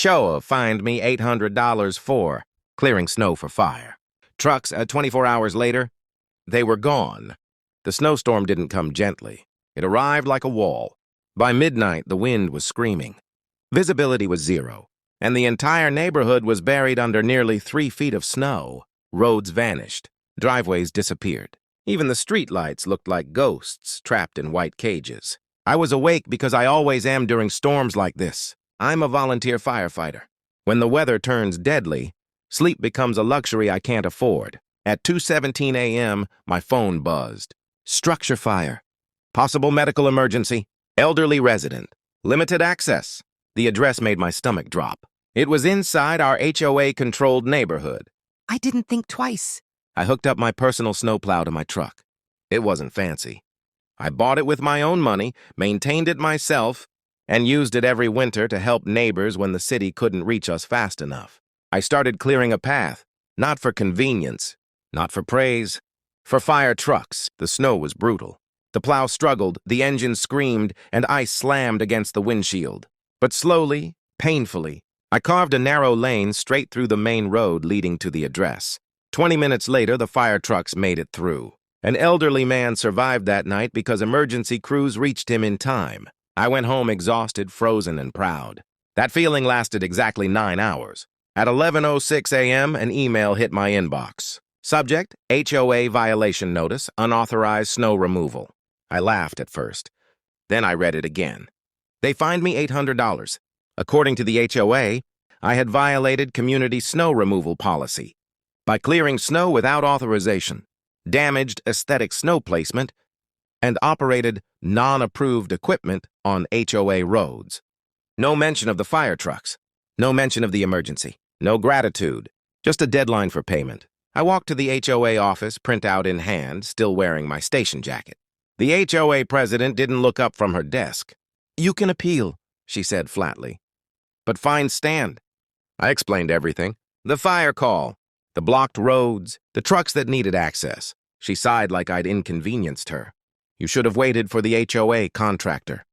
HOA fined me $800 for clearing snow for fire. Trucks, 24 hours later, they were gone. The snowstorm didn't come gently. It arrived like a wall. By midnight, the wind was screaming. Visibility was zero, and the entire neighborhood was buried under nearly 3 feet of snow. Roads vanished. Driveways disappeared. Even the streetlights looked like ghosts trapped in white cages. I was awake because I always am during storms like this. I'm a volunteer firefighter. When the weather turns deadly, sleep becomes a luxury I can't afford. At 2:17 a.m., my phone buzzed. Structure fire. Possible medical emergency. Elderly resident. Limited access. The address made my stomach drop. It was inside our HOA-controlled neighborhood. I didn't think twice. I hooked up my personal snowplow to my truck. It wasn't fancy. I bought it with my own money, maintained it myself, and used it every winter to help neighbors when the city couldn't reach us fast enough. I started clearing a path, not for convenience, not for praise, for fire trucks. The snow was brutal. The plow struggled, the engine screamed, and ice slammed against the windshield. But slowly, painfully, I carved a narrow lane straight through the main road leading to the address. 20 minutes later, the fire trucks made it through. An elderly man survived that night because emergency crews reached him in time. I went home exhausted, frozen, and proud. That feeling lasted exactly 9 hours. At 11:06 a.m., an email hit my inbox. Subject, HOA violation notice, unauthorized snow removal. I laughed at first. Then I read it again. They fined me $800. According to the HOA, I had violated community snow removal policy by clearing snow without authorization, damaged aesthetic snow placement, and operated non-approved equipment on HOA roads. No mention of the fire trucks. No mention of the emergency. No gratitude. Just a deadline for payment. I walked to the HOA office, printout in hand, still wearing my station jacket. The HOA president didn't look up from her desk. "You can appeal," she said flatly. "But fines stand." I explained everything. The fire call, the blocked roads, the trucks that needed access. She sighed like I'd inconvenienced her. "You should have waited for the HOA contractor."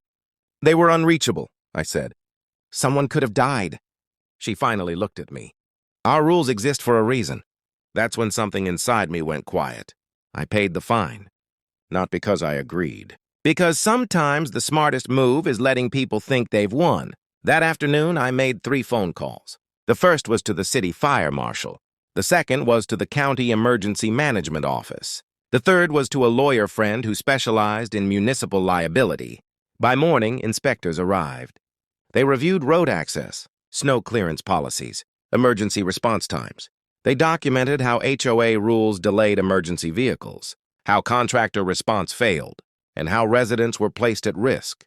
"They were unreachable," I said. "Someone could have died." She finally looked at me. "Our rules exist for a reason." That's when something inside me went quiet. I paid the fine. Not because I agreed. Because sometimes the smartest move is letting people think they've won. That afternoon, I made 3 phone calls. The first was to the city fire marshal. The second was to the county emergency management office. The third was to a lawyer friend who specialized in municipal liability. By morning, inspectors arrived. They reviewed road access, snow clearance policies, emergency response times. They documented how HOA rules delayed emergency vehicles, how contractor response failed, and how residents were placed at risk.